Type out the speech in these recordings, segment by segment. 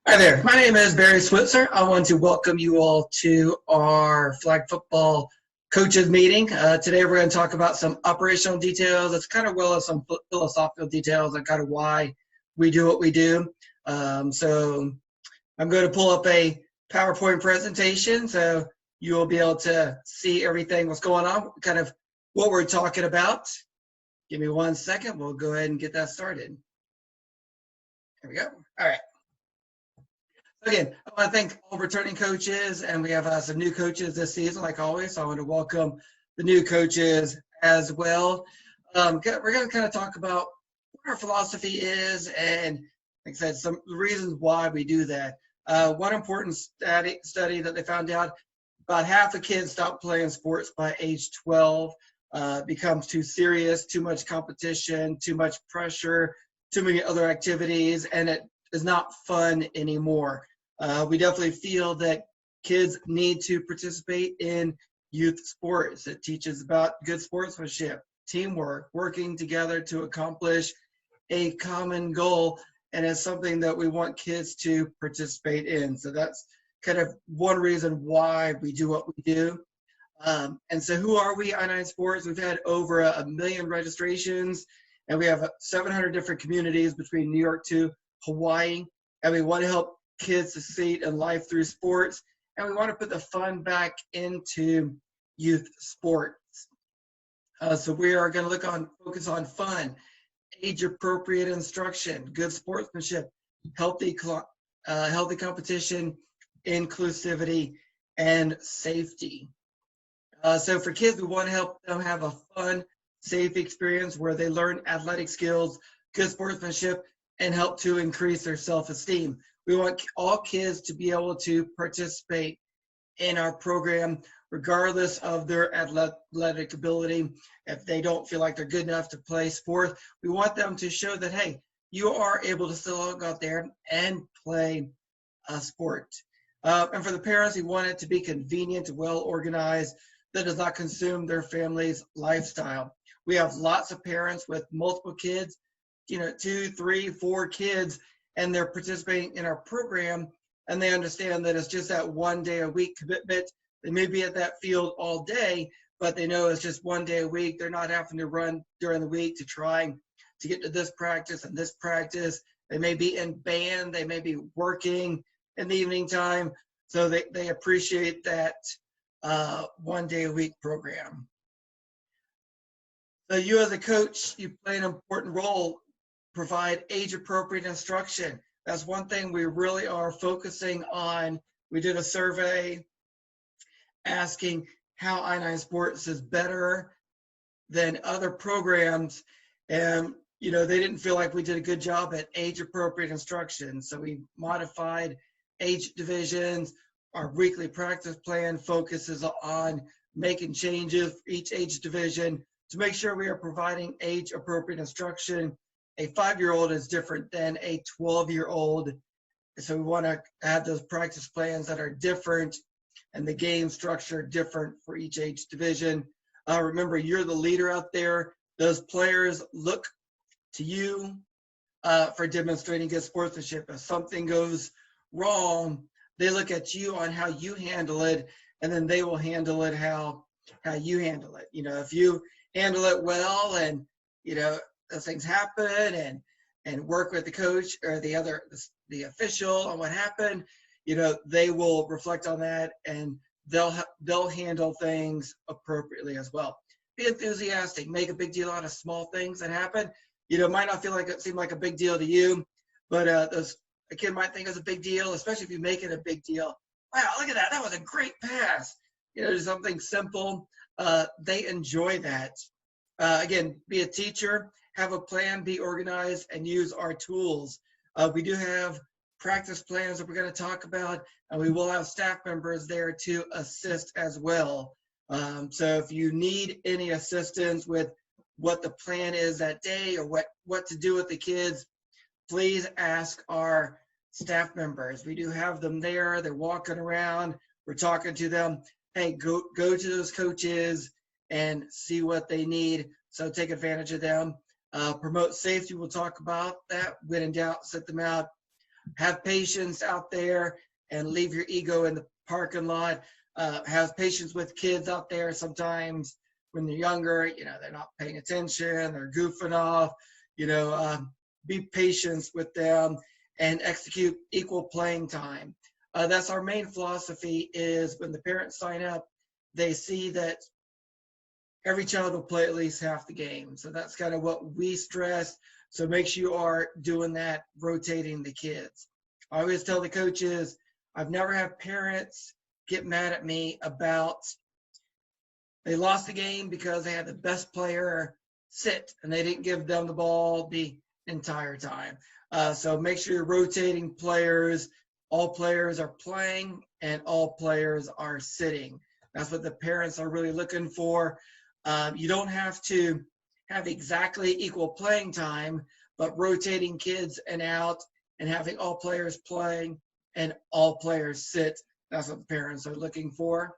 Hi there, my name is Barry Switzer. I want to welcome you all to our flag football coaches meeting. Today we're going to talk about some operational details as well as some philosophical details on kind of why we do what we do. So I'm going to pull up a PowerPoint presentation so you will be able to see everything what's going on, kind of what we're talking about. Give me 1 second. We'll go ahead and get that started. There we go. All right. Again, I want to thank all returning coaches, and we have some new coaches this season, like always. So I want to welcome the new coaches as well. We're going to kind of talk about what our philosophy is, and like I said, some reasons why we do that. One important study that they found out: about half the kids stop playing sports by age 12. Becomes too serious, too much competition, too much pressure, too many other activities, and it is not fun anymore. We definitely feel that kids need to participate in youth sports. It teaches about good sportsmanship, teamwork, working together to accomplish a common goal, and it's something that we want kids to participate in. So that's kind of one reason why we do what we do. And so who are we, I9 Sports? We've had over 1 million registrations, and we have 700 different communities between New York to Hawaii, and we want to help kids succeed in life through sports, and we want to put the fun back into youth sports. So we are going to focus on fun, age-appropriate instruction, good sportsmanship, healthy competition, inclusivity, and safety. So for kids, we want to help them have a fun, safe experience where they learn athletic skills, good sportsmanship, and help to increase their self-esteem. We want all kids to be able to participate in our program regardless of their athletic ability. If they don't feel like they're good enough to play sports, we want them to show that, hey, you are able to still go out there and play a sport. And for the parents, we want it to be convenient, well organized, that does not consume their family's lifestyle. We have lots of parents with multiple kids, 2, 3, 4 kids, and they're participating in our program, and they understand that it's just that 1 day a week commitment. They may be at that field all day, but they know it's just 1 day a week. They're not having to run during the week to try to get to this practice and this practice. They may be in band. They may be working in the evening time. So they appreciate that 1 day a week program. So you as a coach, you play an important role. Provide age-appropriate instruction. That's one thing we really are focusing on. We did a survey asking how I9 Sports is better than other programs, and they didn't feel like we did a good job at age-appropriate instruction. So we modified age divisions. Our weekly practice plan focuses on making changes for each age division to make sure we are providing age-appropriate instruction. A 5-year-old is different than a 12-year-old. So we want to have those practice plans that are different and the game structure different for each age division. Remember, you're the leader out there. Those players look to you for demonstrating good sportsmanship. If something goes wrong, they look at you on how you handle it, and then they will handle it how you handle it. If you handle it well and, those things happen and work with the coach or the official on what happened, they will reflect on that and they'll handle things appropriately as well. Be enthusiastic, make a big deal out of small things that happen. Might not seem like a big deal to you, but a kid might think it's a big deal, especially if you make it a big deal. Wow, look at that. That was a great pass. Something simple. They enjoy that. Again, be a teacher, have a plan, be organized, and use our tools. We do have practice plans that we're going to talk about, and we will have staff members there to assist as well. So if you need any assistance with what the plan is that day or what to do with the kids, please ask our staff members. We do have them there. They're walking around. We're talking to them. Hey, go to those coaches and see what they need. So take advantage of them. Promote safety. We'll talk about that. When in doubt, set them out. have patience out there and leave your ego in the parking lot. Have patience with kids out there. Sometimes when they're younger, they're not paying attention, they're goofing off. Be patient with them and execute equal playing time. That's our main philosophy. Is when the parents sign up, they see that every child will play at least half the game. So that's kind of what we stress. So make sure you are doing that, rotating the kids. I always tell the coaches, I've never had parents get mad at me about they lost the game because they had the best player sit and they didn't give them the ball the entire time. So make sure you're rotating players. All players are playing and all players are sitting. That's what the parents are really looking for. You don't have to have exactly equal playing time, but rotating kids in and out and having all players playing and all players sit. That's what the parents are looking for.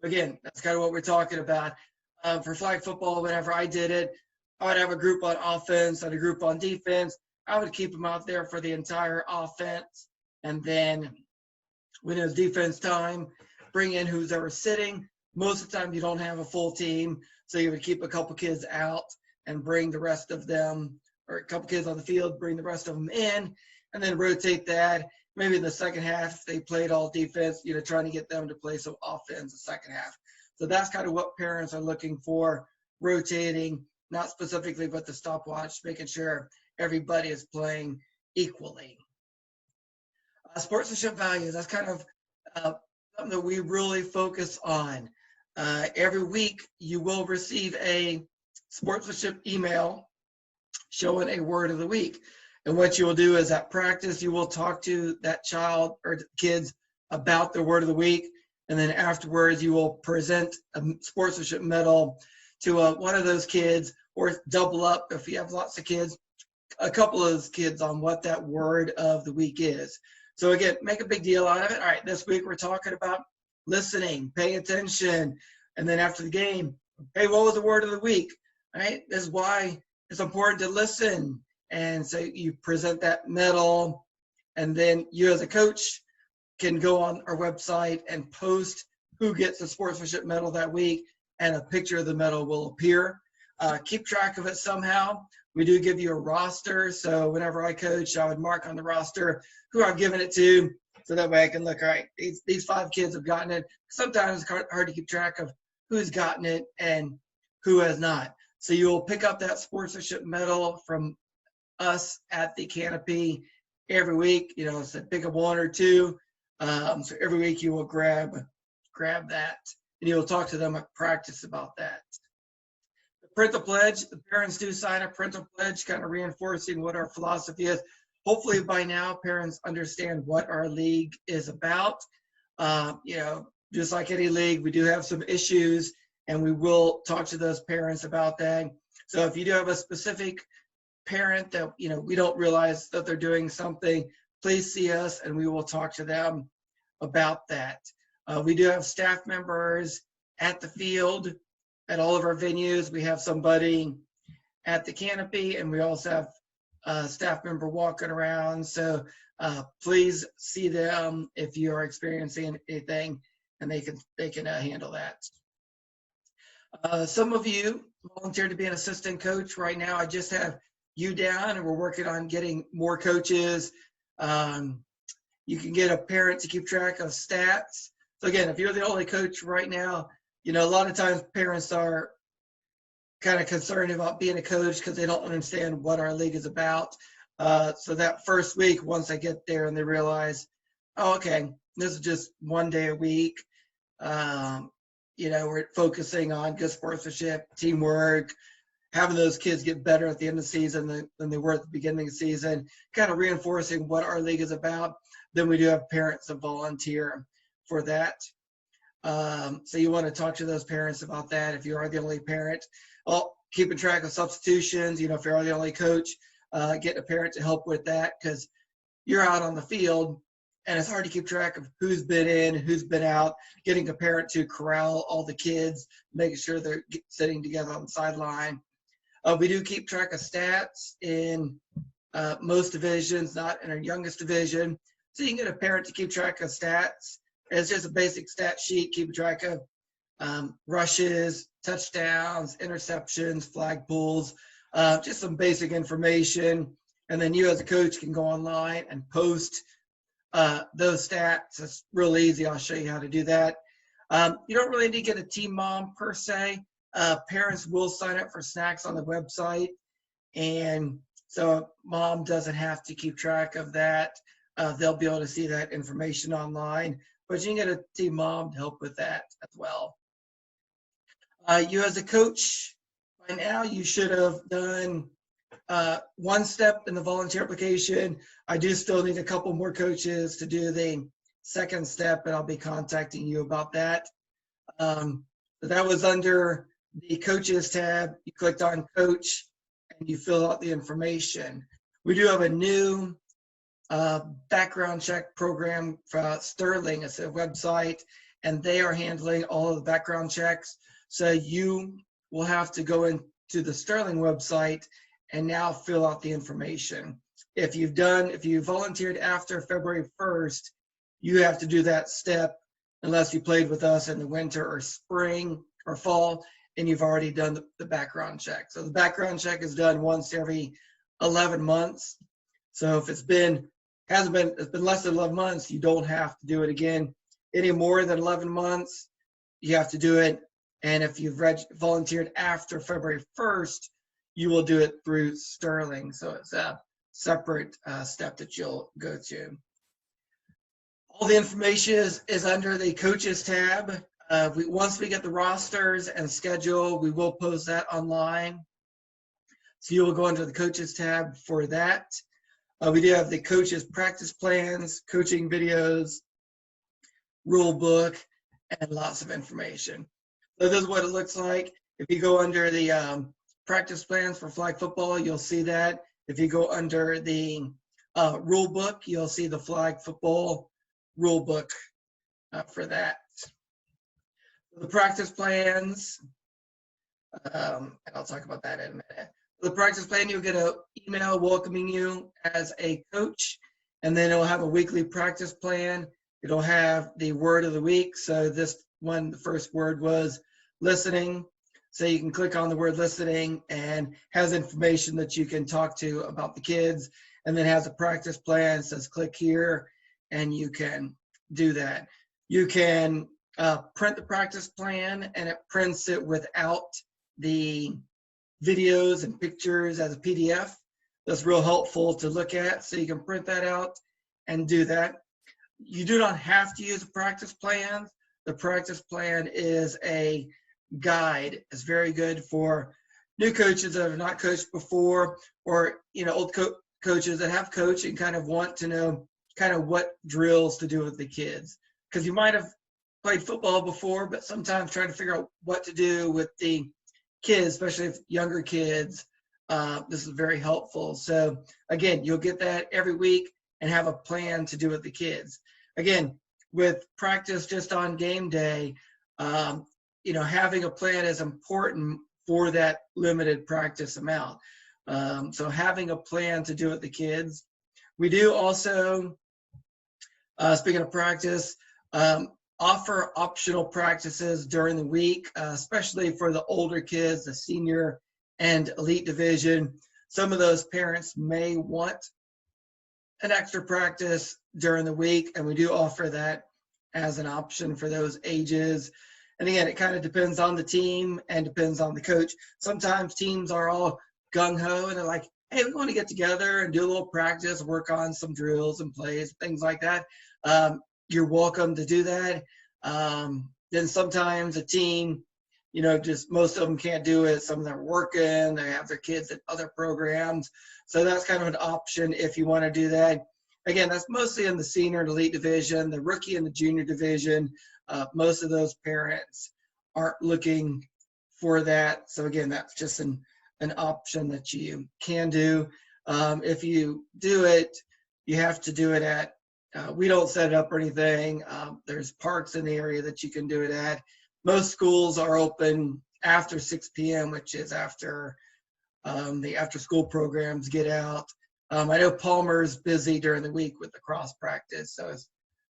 Again, that's kind of what we're talking about. For flag football, whenever I did it, I would have a group on offense and a group on defense. I would keep them out there for the entire offense. And then when it was defense time, bring in who's ever sitting. Most of the time, you don't have a full team. So you would keep a couple kids out and bring the rest of them, or a couple kids on the field, bring the rest of them in, and then rotate that. Maybe in the second half, they played all defense, trying to get them to play some offense the second half. So that's kind of what parents are looking for, rotating, not specifically but the stopwatch, making sure everybody is playing equally. Sportsmanship values, that's kind of something that we really focus on. Every week, you will receive a sportsmanship email showing a word of the week. And what you will do is at practice, you will talk to that child or kids about the word of the week. And then afterwards, you will present a sportsmanship medal to one of those kids, or double up if you have lots of kids, a couple of those kids on what that word of the week is. So again, make a big deal out of it. All right, this week we're talking about listening, paying attention. And then after the game, hey, what was the word of the week? All right, this is why it's important to listen. And so you present that medal, and then you as a coach can go on our website and post who gets the sportsmanship medal that week, and a picture of the medal will appear. Keep track of it somehow. We do give you a roster, so whenever I coach, I would mark on the roster who I've given it to, so that way I can look, all right, these 5 kids have gotten it. Sometimes it's hard to keep track of who's gotten it and who has not. So you'll pick up that sportsmanship medal from us at the Canopy every week. So pick up 1 or 2. So every week you will grab that, and you'll talk to them at practice about that. The parental pledge, the parents do sign a parental pledge, kind of reinforcing what our philosophy is. Hopefully by now parents understand what our league is about. Just like any league, we do have some issues, and we will talk to those parents about that. So if you do have a specific parent that we don't realize that they're doing something, please see us and we will talk to them about that. We do have staff members at the field at all of our venues. We have somebody at the Canopy, and we also have a staff member walking around. So please see them if you are experiencing anything, and they can handle that. Some of you volunteered to be an assistant coach. Right now, I just have you down, and we're working on getting more coaches. You can get a parent to keep track of stats. So again, if you're the only coach right now, a lot of times parents are kind of concerned about being a coach because they don't understand what our league is about. So that first week, once they get there and they realize, oh, okay, this is just 1 day a week. We're focusing on good sportsmanship, teamwork, having those kids get better at the end of the season than they were at the beginning of the season, kind of reinforcing what our league is about. Then we do have parents that volunteer for that. So you want to talk to those parents about that if you are the only parent. Well, keeping track of substitutions, if you're the only coach, get a parent to help with that, because you're out on the field and it's hard to keep track of who's been in, who's been out. Getting a parent to corral all the kids, making sure they're sitting together on the sideline. We do keep track of stats in most divisions, not in our youngest division. So you can get a parent to keep track of stats. It's just a basic stat sheet, keep track of rushes, touchdowns, interceptions, flag pulls, just some basic information. And then you as a coach can go online and post those stats. It's real easy. I'll show you how to do that. You don't really need to get a team mom per se. Parents will sign up for snacks on the website. And so mom doesn't have to keep track of that. They'll be able to see that information online, but you can get a team mom to help with that as well. You as a coach, by now you should have done one step in the volunteer application. I do still need a couple more coaches to do the second step, and I'll be contacting you about that. So that was under the coaches tab. You clicked on coach and you fill out the information. We do have a new background check program for Sterling. It's a website, and they are handling all of the background checks. So you will have to go into the Sterling website and now fill out the information. If you volunteered after February 1st, you have to do that step unless you played with us in the winter or spring or fall and you've already done the background check. So the background check is done once every 11 months. So if it's been less than 11 months, you don't have to do it again. Any more than 11 months, you have to do it. And if you've volunteered after February 1st, you will do it through Sterling. So it's a separate step that you'll go to. All the information is under the coaches tab. Once we get the rosters and schedule, we will post that online. So you will go into the coaches tab for that. We do have the coaches practice plans, coaching videos, rule book, and lots of information. So this is what it looks like. If you go under the practice plans for flag football, you'll see that. If you go under the rule book, you'll see the flag football rule book for that. The practice plans, and I'll talk about that in a minute. The practice plan, you'll get an email welcoming you as a coach, and then it'll have a weekly practice plan. It'll have the word of the week. So this one, the first word was listening. So you can click on the word listening and has information that you can talk to about the kids, and then has a practice plan. It says click here, and you can do that. You can print the practice plan, and it prints it without the videos and pictures as a PDF. That's real helpful to look at. So you can print that out and do that. You do not have to use a practice plan. The practice plan is a guide. It's very good for new coaches that have not coached before, or old coaches that have coached and kind of want to know kind of what drills to do with the kids. Because you might have played football before, but sometimes trying to figure out what to do with the kids, especially if younger kids, this is very helpful. So again, you'll get that every week and have a plan to do with the kids. Again, with practice just on game day, having a plan is important for that limited practice amount. So having a plan to do with the kids. We do also, speaking of practice, offer optional practices during the week, especially for the older kids, the senior and elite division. Some of those parents may want an extra practice during the week, and we do offer that as an option for those ages. And again, it kind of depends on the team and depends on the coach. Sometimes teams are all gung-ho and they're like, hey, we want to get together and do a little practice, work on some drills and plays, things like that. You're welcome to do that. Then sometimes a team, just most of them can't do it. Some of them are working, they have their kids at other programs. So that's kind of an option if you want to do that. Again, that's mostly in the senior and elite division, the rookie and the junior division. Most of those parents aren't looking for that. So again, that's just an option that you can do. If you do it, you have to do it at, we don't set it up or anything. There's parks in the area that you can do it at. Most schools are open after 6 p.m., which is after the after school programs get out. I know Palmer's busy during the week with lacrosse practice, so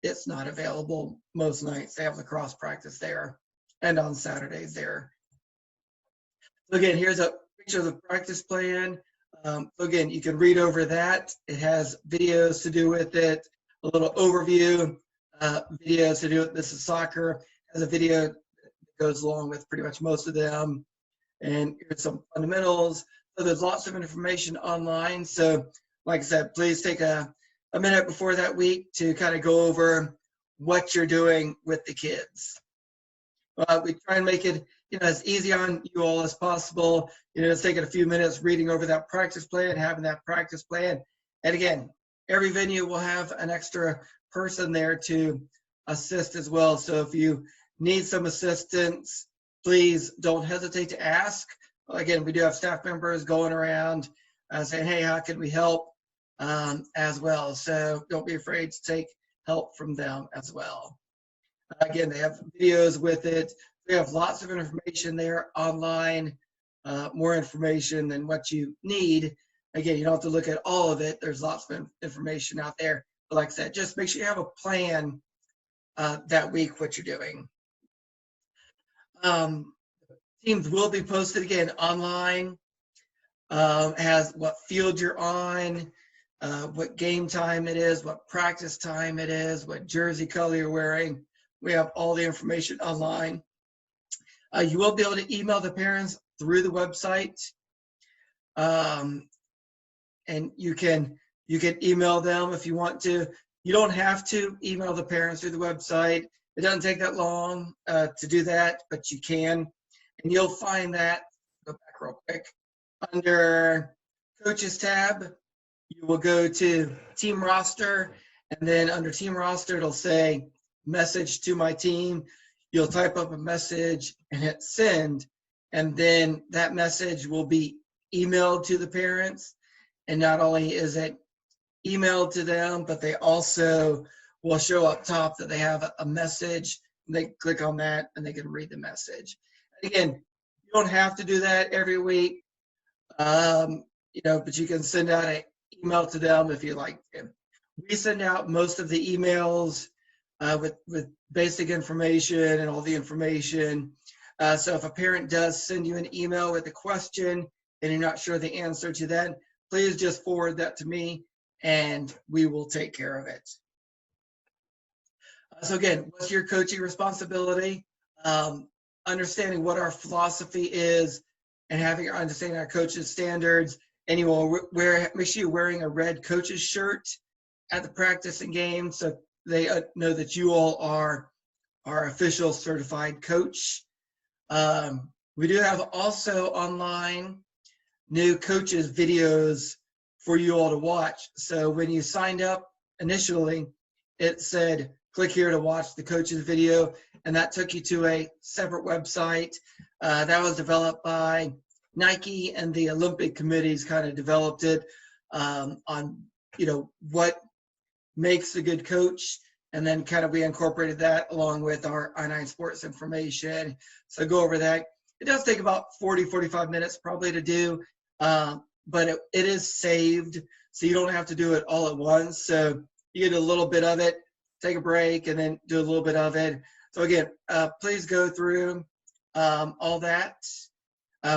it's not available most nights. They have lacrosse practice there and on Saturdays there. So again, here's a picture of the practice plan. So again, you can read over that. It has videos to do with it, a little overview, videos to do with this is soccer. It has a video that goes along with pretty much most of them. And here's some fundamentals. So there's lots of information online. So like I said, please take a minute before that week to kind of go over what you're doing with the kids. We try and make it as easy on you all as possible. It's taking a few minutes reading over that practice plan, having that practice plan. And again, every venue will have an extra person there to assist as well. So if you need some assistance, please don't hesitate to ask. Again, we do have staff members going around saying, hey, how can we help as well? So don't be afraid to take help from them as well. Again, they have videos with it. We have lots of information there online, more information than what you need. Again, you don't have to look at all of it. There's lots of information out there. But like I said, just make sure you have a plan that week, what you're doing. Teams will be posted again online, has what field you're on, what game time it is, what practice time it is, what jersey color you're wearing. We have all the information online. You will be able to email the parents through the website. And you can email them if you want to. You don't have to email the parents through the website. It doesn't take that long to do that, but you can. And you'll find that, go back real quick, under Coaches tab, you will go to Team Roster, and then under Team Roster, it'll say Message to my team. You'll type up a message and hit send, and then that message will be emailed to the parents. And not only is it emailed to them, but they also will show up top that they have a message. They click on that and they can read the message. Again, you don't have to do that every week, but you can send out an email to them if you like to. We send out most of the emails with basic information and all the information. So if a parent does send you an email with a question and you're not sure the answer to that, please just forward that to me and we will take care of it. So again, what's your coaching responsibility? Understanding what our philosophy is and understanding our coaches' standards. And you will make sure you're wearing a red coach's shirt at the practice and game so they know that you all are our official certified coach. We do have also online new coaches videos for you all to watch. So when you signed up initially, it said, click here to watch the coaches video, and that took you to a separate website. That was developed by Nike, and the Olympic committees kind of developed it on, what makes a good coach. And then kind of we incorporated that along with our I9 Sports information. So go over that. It does take about 45 minutes probably to do, but it is saved, so you don't have to do it all at once. So you get a little bit of it, take a break, and then do a little bit of it. So again, please go through all that.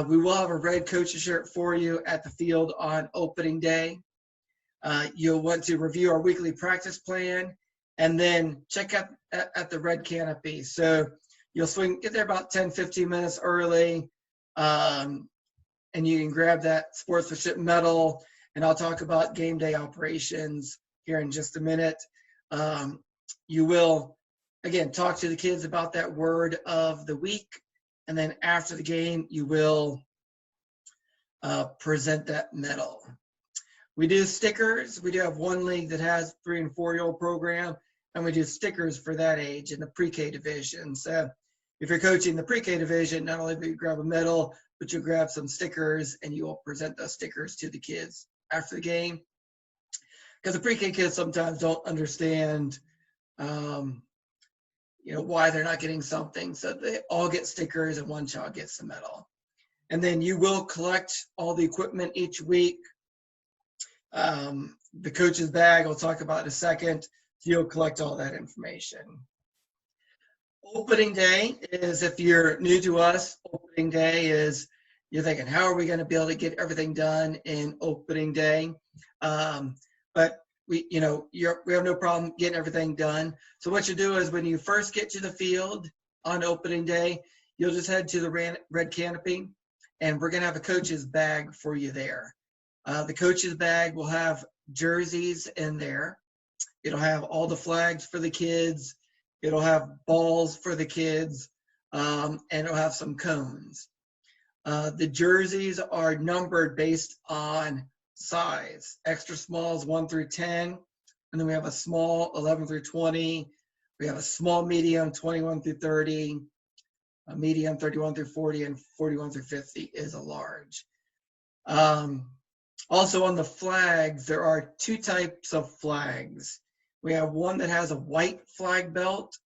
We will have a red coach's shirt for you at the field on opening day. You'll want to review our weekly practice plan and then check out at the red canopy. So you'll get there about 10-15 minutes early, and you can grab that sportsmanship medal, and I'll talk about game day operations here in just a minute. You will, again, talk to the kids about that word of the week, and then after the game, you will present that medal. We do stickers. We do have one league that has 3- and 4-year-old program, and we do stickers for that age in the pre-K division. So if you're coaching the pre-K division, not only will you grab a medal, but you'll grab some stickers, and you will present those stickers to the kids after the game. Because the pre-K kids sometimes don't understand, why they're not getting something. So they all get stickers, and one child gets the medal. And then you will collect all the equipment each week. The coach's bag, I'll talk about in a second. You'll collect all that information. Opening day is, if you're new to us, opening day is, you're thinking, how are we going to be able to get everything done in opening day? But we have no problem getting everything done. So what you do is, when you first get to the field on opening day, you'll just head to the red canopy, and we're going to have a coach's bag for you there. The coach's bag will have jerseys in there. It'll have all the flags for the kids. It'll have balls for the kids, and it'll have some cones. The jerseys are numbered based on size. Extra smalls 1 through 10, and then we have a small 11 through 20. We have a small medium 21 through 30, a medium 31 through 40, and 41 through 50 is a large. Also on the flags, there are 2 types of flags. We have one that has a white flag belt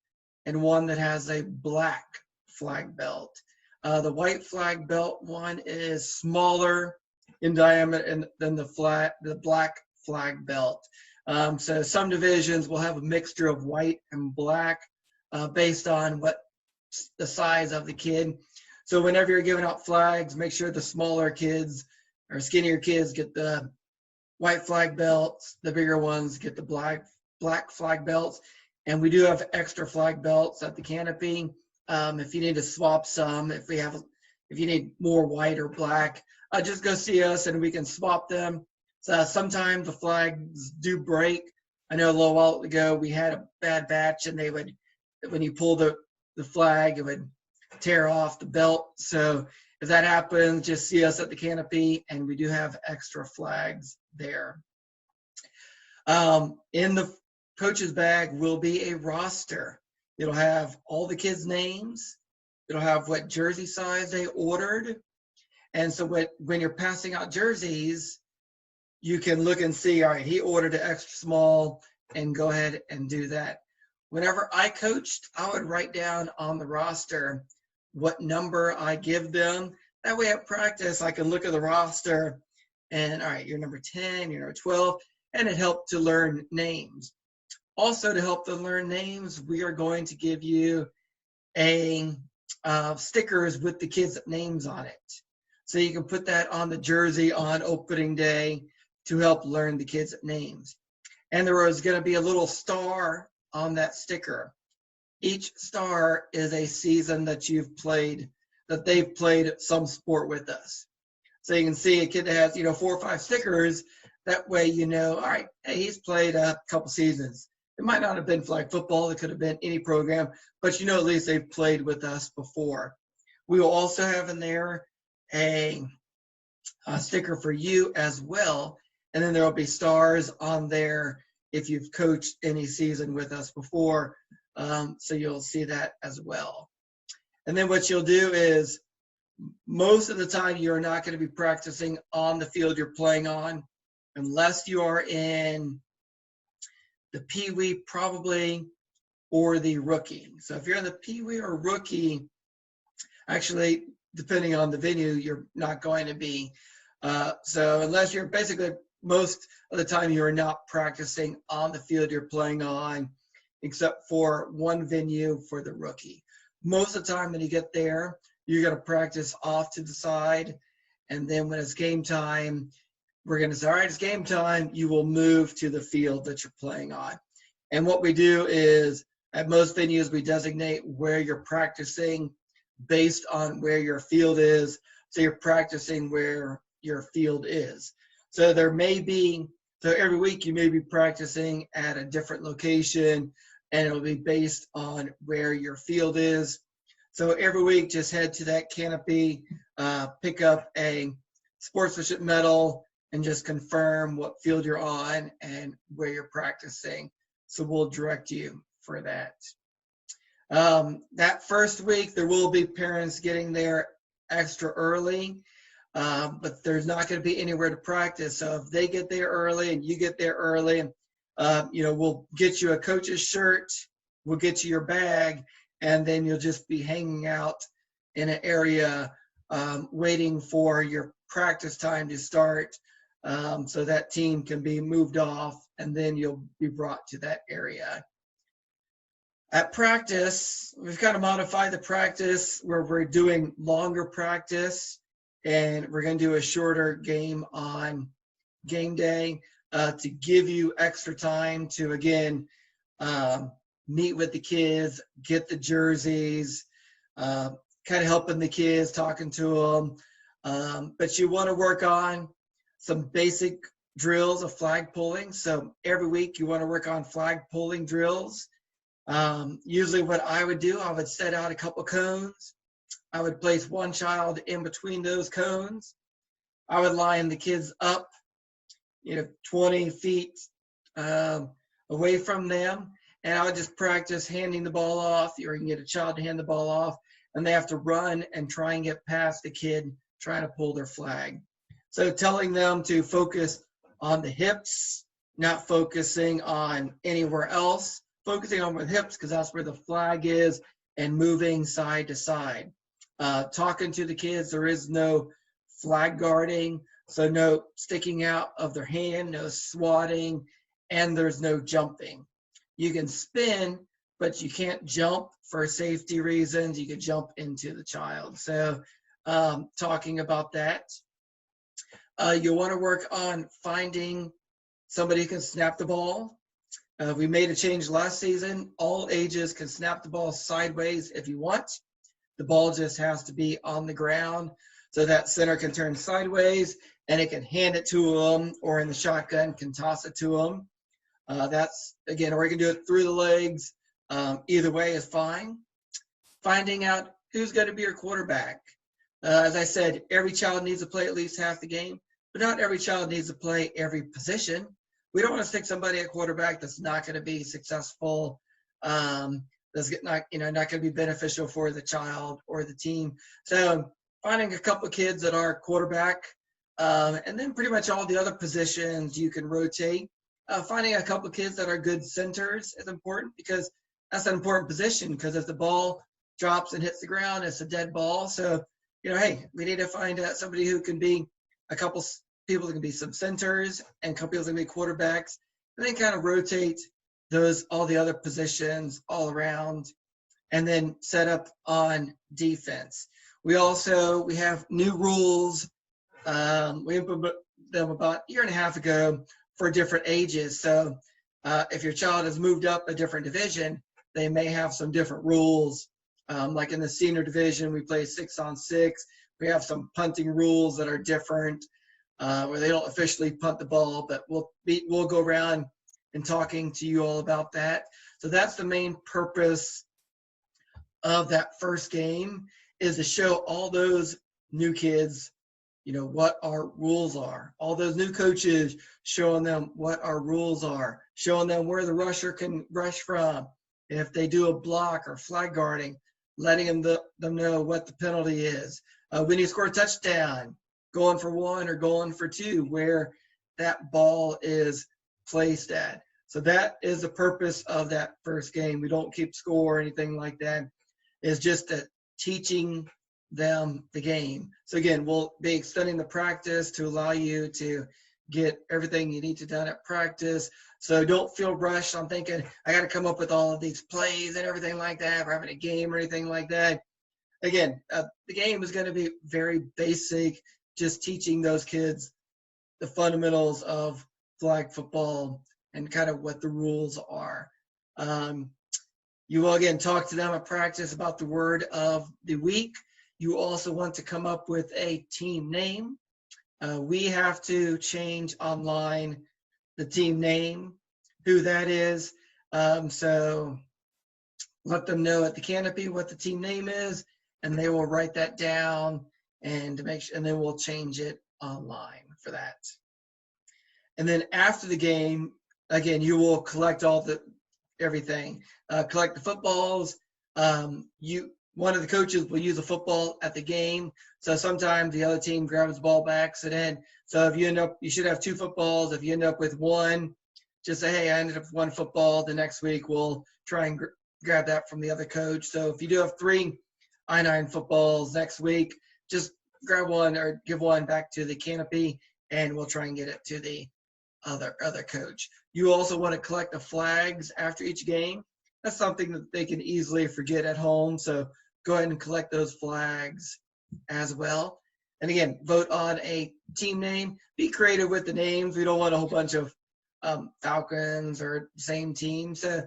and one that has a black flag belt. The white flag belt one is smaller in diameter than the black flag belt. So some divisions will have a mixture of white and black based on what the size of the kid. So whenever you're giving out flags, make sure the smaller kids or skinnier kids get the white flag belts. The bigger ones get the black flag belts. And we do have extra flag belts at the canopy. If you need to swap some, if you need more white or black, just go see us and we can swap them. So sometimes the flags do break. I know a little while ago we had a bad batch, and when you pull the flag, it would tear off the belt. So if that happens, just see us at the canopy, and we do have extra flags there. In the coach's bag will be a roster. It'll have all the kids' names. It'll have what jersey size they ordered. And so when you're passing out jerseys, you can look and see, all right, he ordered an extra small, and go ahead and do that. Whenever I coached, I would write down on the roster what number I give them. That way at practice, I can look at the roster and, all right, you're number 10, you're number 12, and it helped to learn names. Also, to help them learn names, we are going to give you stickers with the kids' names on it. So you can put that on the jersey on opening day to help learn the kids' names. And there is going to be a little star on that sticker. Each star is a season that they've played some sport with us. So you can see a kid that has, 4 or 5 stickers. That way, all right, hey, he's played a couple seasons. It might not have been flag football. It could have been any program, but at least they've played with us before. We will also have in there a sticker for you as well. And then there will be stars on there if you've coached any season with us before. So you'll see that as well. And then what you'll do is, most of the time you're not going to be practicing on the field you're playing on, unless you are in the Pee-wee probably, or the rookie. So if you're in the Pee-wee or rookie, actually, depending on the venue, you're not going to be. So unless you're basically, most of the time you're not practicing on the field you're playing on, except for one venue for the rookie. Most of the time when you get there, you're going to practice off to the side. And then when it's game time, we're going to say, all right, it's game time. You will move to the field that you're playing on. And what we do is, at most venues, we designate where you're practicing based on where your field is. So you're practicing where your field is. So every week you may be practicing at a different location, and it'll be based on where your field is. So every week, just head to that canopy, pick up a sportsmanship medal, and just confirm what field you're on and where you're practicing. So we'll direct you for that. That first week, there will be parents getting there extra early, but there's not going to be anywhere to practice. So if they get there early and you get there early, we'll get you a coach's shirt, we'll get you your bag, and then you'll just be hanging out in an area waiting for your practice time to start. so that team can be moved off, and then you'll be brought to that area. At practice, we've kind of modified the practice where we're doing longer practice, and we're going to do a shorter game on game day to give you extra time to, again, meet with the kids, get the jerseys, kind of helping the kids, talking to them. But you want to work on some basic drills of flag pulling. So every week you want to work on flag pulling drills. Usually what I would do, I would set out a couple cones. I would place one child in between those cones. I would line the kids up, 20 feet away from them. And I would just practice handing the ball off, or you can get a child to hand the ball off, and they have to run and try and get past the kid trying to pull their flag. So telling them to focus on the hips, not focusing on anywhere else, focusing on the hips because that's where the flag is, and moving side to side. Talking to the kids, there is no flag guarding, so no sticking out of their hand, no swatting, and there's no jumping. You can spin, but you can't jump for safety reasons. You could jump into the child. So talking about that. You'll want to work on finding somebody who can snap the ball. We made a change last season. All ages can snap the ball sideways if you want. The ball just has to be on the ground so that center can turn sideways and it can hand it to them, or in the shotgun can toss it to them. That's, again, or you can do it through the legs. Either way is fine. Finding out who's going to be your quarterback. As I said, every child needs to play at least half the game, but not every child needs to play every position. We don't want to stick somebody at quarterback that's not going to be successful, that's not going to be beneficial for the child or the team. So finding a couple of kids that are quarterback, and then pretty much all the other positions you can rotate. Finding a couple of kids that are good centers is important, because that's an important position, because if the ball drops and hits the ground, it's a dead ball. So, hey, we need to find somebody who can be a couple people that can be some centers and a couple people that can be quarterbacks, and then kind of rotate all the other positions all around, and then set up on defense. We have new rules. We implemented them about a year and a half ago for different ages. So if your child has moved up a different division, they may have some different rules. Like in the senior division, we play 6-on-6. We have some punting rules that are different, where they don't officially punt the ball, but we'll go around and talking to you all about that. So that's the main purpose of that first game, is to show all those new kids, what our rules are. All those new coaches, showing them what our rules are, showing them where the rusher can rush from. If they do a block or flag guarding, letting them know what the penalty is. When you score a touchdown, going for 1 or going for 2, where that ball is placed at. So that is the purpose of that first game. We don't keep score or anything like that. It's just teaching them the game. So again, we'll be extending the practice to allow you to get everything you need to done at practice. So don't feel rushed on thinking, I got to come up with all of these plays and everything like that. We're having a game or anything like that. Again, the game is going to be very basic, just teaching those kids the fundamentals of flag football and kind of what the rules are. You will, again, talk to them at practice about the word of the week. You also want to come up with a team name. We have to change online the team name, who that is. So let them know at the canopy what the team name is, and they will write that down and then we'll change it online for that. And then after the game, again, you will collect everything. Collect the footballs. One of the coaches will use a football at the game. So sometimes the other team grabs the ball by accident. So if you should have 2 footballs. If you end up with 1, just say, hey, I ended up with 1 football. The next week we'll try and grab that from the other coach. So if you do have 3 I-9 footballs next week, just grab 1 or give 1 back to the canopy, and we'll try and get it to the other coach. You also want to collect the flags after each game. That's something that they can easily forget at home. So go ahead and collect those flags as well. And again, vote on a team name. Be creative with the names. We don't want a whole bunch of Falcons or same team. So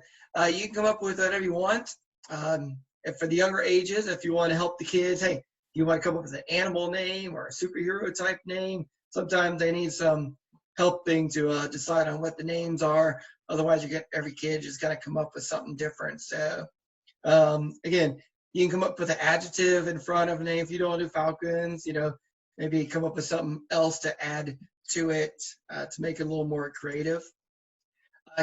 you can come up with whatever you want. And for the younger ages, if you want to help the kids, hey, you want to come up with an animal name or a superhero type name. Sometimes they need some helping to decide on what the names are. Otherwise, every kid just got to come up with something different. So again, you can come up with an adjective in front of a name. If you don't want to do Falcons, maybe come up with something else to add to it to make it a little more creative.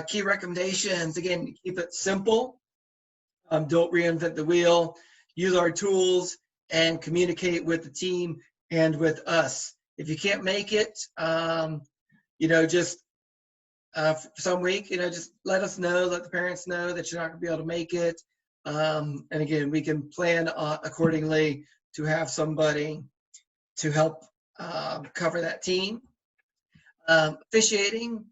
Key recommendations, again, keep it simple. Don't reinvent the wheel. Use our tools and communicate with the team and with us. If you can't make it, just for some week, just let us know, let the parents know that you're not going to be able to make it. And again, we can plan accordingly to have somebody to help cover that team. Officiating,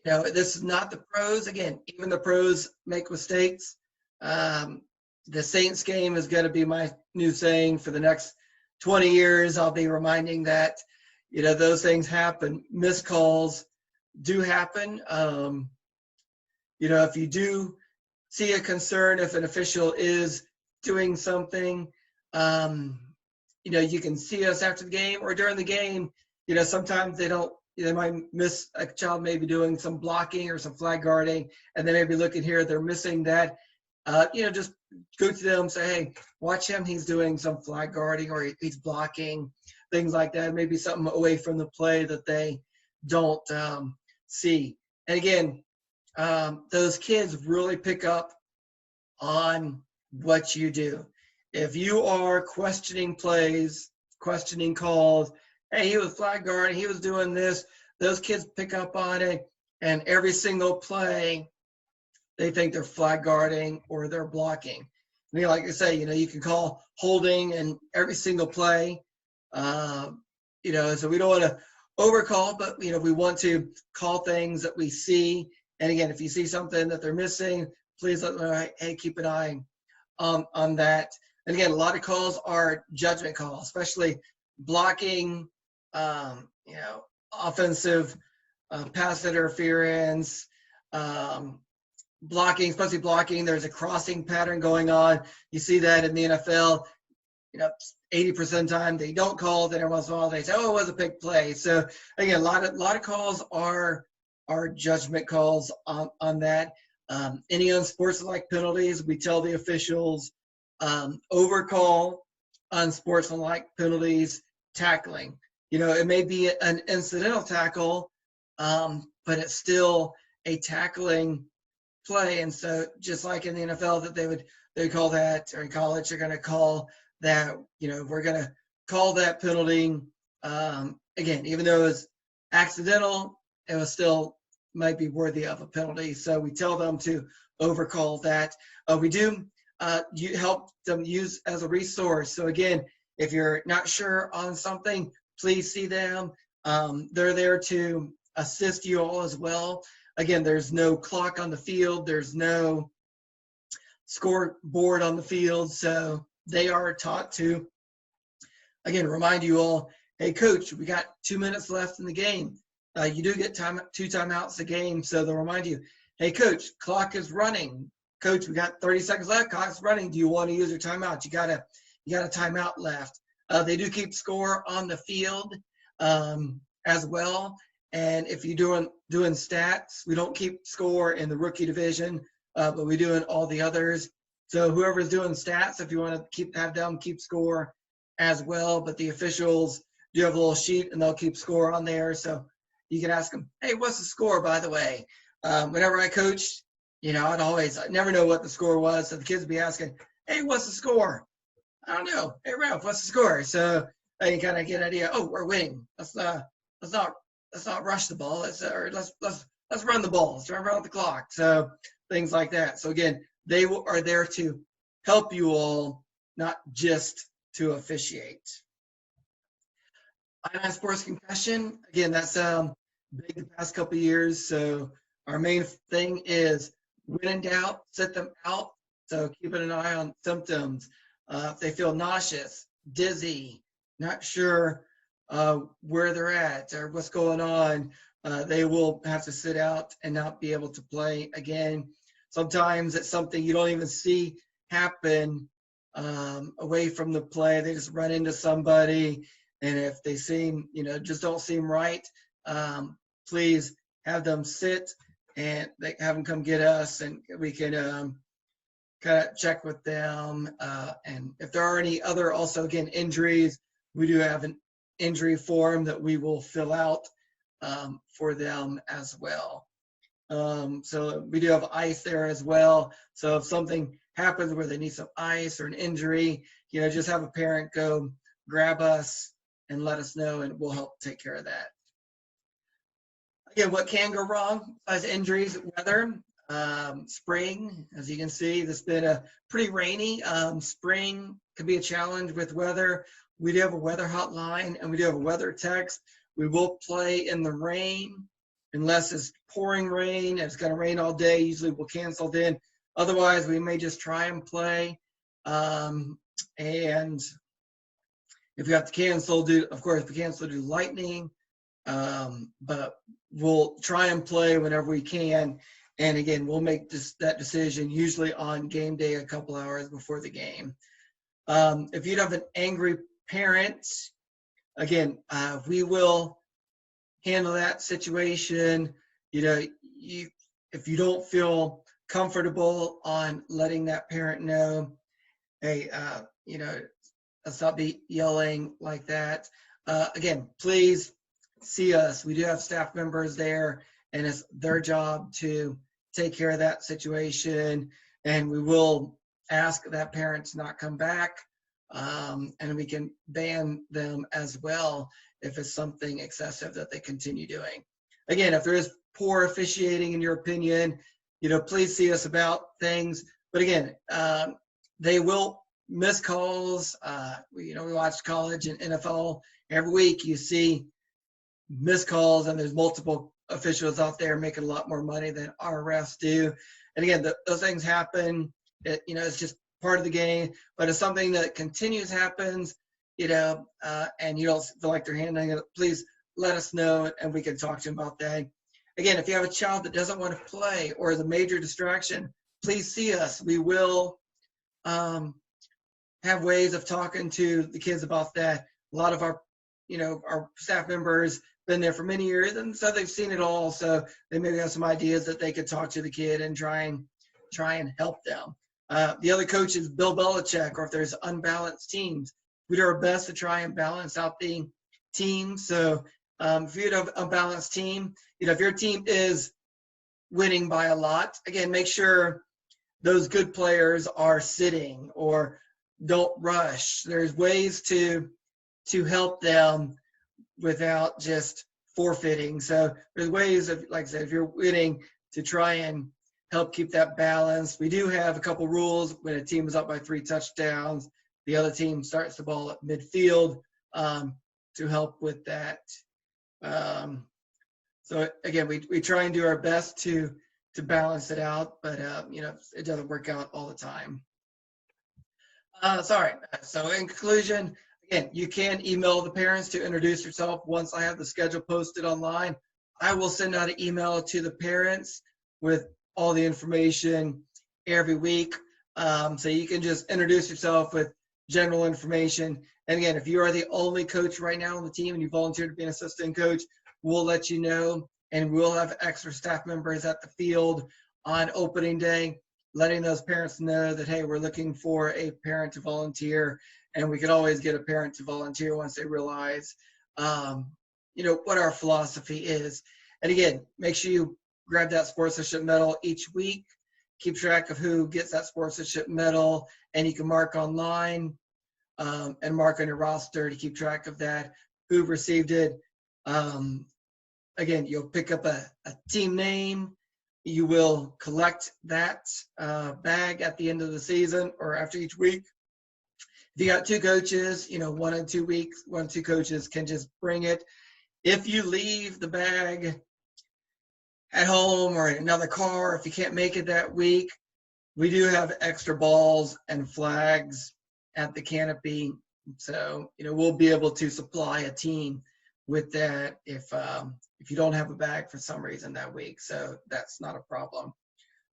this is not the pros. Again, even the pros make mistakes. The Saints game is going to be my new saying for the next 20 years. I'll be reminding that, those things happen. Missed calls do happen. If you do see a concern, if an official is doing something, you can see us after the game or during the game. Sometimes they might miss a child maybe doing some blocking or some flag guarding, and they may be looking here, they're missing that. Just go to them, say, hey, watch him. He's doing some flag guarding or he's blocking, things like that. Maybe something away from the play that they don't see. And again, those kids really pick up on what you do. If you are questioning plays, questioning calls, hey, he was flag guarding, he was doing this, those kids pick up on it, and every single play, they think they're flag guarding or they're blocking. Like I say, you can call holding in every single play. So we don't want to overcall, but we want to call things that we see. And again, if you see something that they're missing, please let them know, hey, keep an eye on that. And again, a lot of calls are judgment calls, especially blocking, offensive pass interference, blocking, especially blocking. There's a crossing pattern going on. You see that in the NFL. 80% of the time they don't call. Then every once in a while they say, "Oh, it was a big play." So again, a lot of calls are judgment calls on that. Any unsportsmanlike penalties, we tell the officials. Overcall, unsportsmanlike penalties, tackling. It may be an incidental tackle, but it's still a tackling play. And so just like in the NFL that they call that, or in college, they're going to call that, we're going to call that penalty. Again, even though it was accidental, it was still might be worthy of a penalty. So we tell them to overcall that. We do you help them use as a resource. So again, if you're not sure on something, please see them. They're there to assist you all as well. Again, there's no clock on the field. There's no scoreboard on the field. So they are taught to, again, remind you all, hey, coach, we got 2 minutes left in the game. You do get 2 timeouts a game. So they'll remind you, hey, coach, clock is running. Coach, we got 30 seconds left. Clock's running. Do you want to use your timeout? You got a timeout left. They do keep score on the field as well. And if you're doing stats, we don't keep score in the rookie division, but we do in all the others. So whoever's doing stats, if you want to have them keep score as well. But the officials do have a little sheet, and they'll keep score on there. So you can ask them, hey, what's the score, by the way? Whenever I coached, I never know what the score was. So the kids would be asking, hey, what's the score? I don't know. Hey, Ralph, what's the score? So you kind of get an idea. Oh, we're winning. Let's not rush the ball. Let's run the ball. Let's run around the clock. So things like that. So again, they are there to help you all, not just to officiate. Ionized sports concussion, again, that's big the past couple of years. So our main thing is when in doubt, sit them out. So keeping an eye on symptoms. If they feel nauseous, dizzy, not sure where they're at or what's going on, they will have to sit out and not be able to play again. Sometimes it's something you don't even see happen away from the play. They just run into somebody, and if they seem, just don't seem right, please have them sit and they have them come get us, and we can kind of check with them. And if there are any other, also again, injuries, we do have an injury form that we will fill out for them as well. So we do have ice there as well. So if something happens where they need some ice or an injury, just have a parent go grab us and let us know, and we'll help take care of that. Again, what can go wrong besides injuries? Weather. Spring, as you can see, it's been a pretty rainy. Spring could be a challenge with weather. We do have a weather hotline and we do have a weather text. We will play in the rain unless it's pouring rain and it's going to rain all day. Usually we'll cancel then. Otherwise, we may just try and play. And if we have to cancel, of course, we cancel due to lightning. But we'll try and play whenever we can. And again, we'll make that decision usually on game day a couple hours before the game. If you'd have an angry parent, again, we will handle that situation. If you don't feel comfortable on letting that parent know, hey, let's not be yelling like that. Again, please see us. We do have staff members there, and it's their job to take care of that situation. And we will ask that parent to not come back, and we can ban them as well if it's something excessive that they continue doing. Again, if there is poor officiating in your opinion, please see us about things. But again, they will miss calls. We watch college and NFL every week. You see missed calls, and there's multiple officials out there making a lot more money than our refs do. And again, those things happen. It's just part of the game. But if something that continues happens, and you don't feel like they're handling it, please let us know, and we can talk to them about that. Again, if you have a child that doesn't want to play or is a major distraction, please see us. We will have ways of talking to the kids about that. A lot of our staff members been there for many years, and so they've seen it all. So they maybe have some ideas that they could talk to the kid and try and help them. The other coach is Bill Belichick, or if there's unbalanced teams, we do our best to try and balance out the team. So if you have an unbalanced team, if your team is winning by a lot, again, make sure those good players are sitting or don't rush. There's ways to help them without just forfeiting. So there's ways of, like I said, if you're winning, to try and help keep that balance. We do have a couple rules. When a team is up by 3 touchdowns, the other team starts the ball at midfield to help with that. So again, we try and do our best to balance it out, but it doesn't work out all the time. Sorry. So in conclusion, again, you can email the parents to introduce yourself. Once I have the schedule posted online, I will send out an email to the parents with all the information every week. So you can just introduce yourself with general information. And again, if you are the only coach right now on the team and you volunteered to be an assistant coach, we'll let you know, and we'll have extra staff members at the field on opening day, letting those parents know that, hey, we're looking for a parent to volunteer. And we can always get a parent to volunteer once they realize, what our philosophy is. And again, make sure you grab that sportsmanship medal each week. Keep track of who gets that sportsmanship medal, and you can mark online and mark on your roster to keep track of that, who received it. Again, you'll pick up a team name. You will collect that bag at the end of the season or after each week. If If you got 2 coaches, 1 and 2 weeks, 1 2 coaches can just bring it. If you leave the bag at home or in another car, if you can't make it that week, we do have extra balls and flags at the canopy. So, we'll be able to supply a team with that if you don't have a bag for some reason that week. So that's not a problem.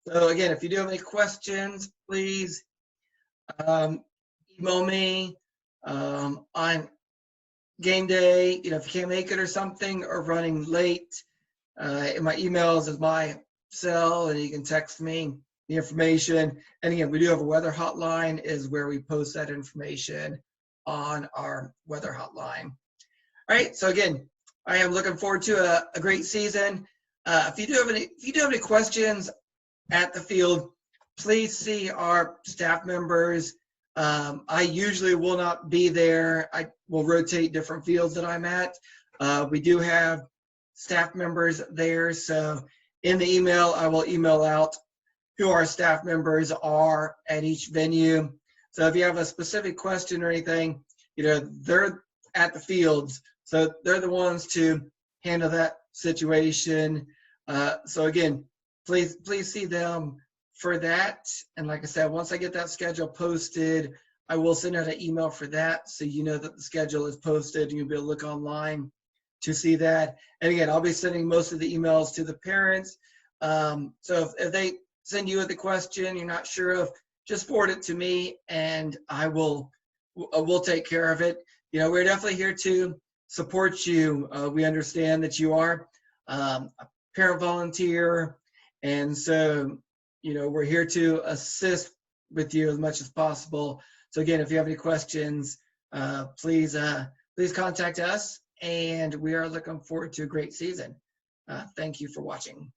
So again, if you do have any questions, please email me on game day. If you can't make it or something or running late, in my emails is my cell, and you can text me the information. And again, we do have a weather hotline, is where we post that information on our weather hotline. All right. So again, I am looking forward to a great season. If you do have any questions at the field, please see our staff members. I usually will not be there. I will rotate different fields that I'm at. We do have staff members there. So in the email, I will email out who our staff members are at each venue. So if you have a specific question or anything, they're at the fields. So they're the ones to handle that situation. So again, please see them for that. And like I said, once I get that schedule posted, I will send out an email for that, so you know that the schedule is posted and you'll be able to look online to see that. And again, I'll be sending most of the emails to the parents. So if they send you with a question you're not sure of, just forward it to me and we'll take care of it. We're definitely here to support you. We understand that you are a parent volunteer, and so we're here to assist with you as much as possible. So again, if you have any questions, please contact us, and we are looking forward to a great season. Thank you for watching.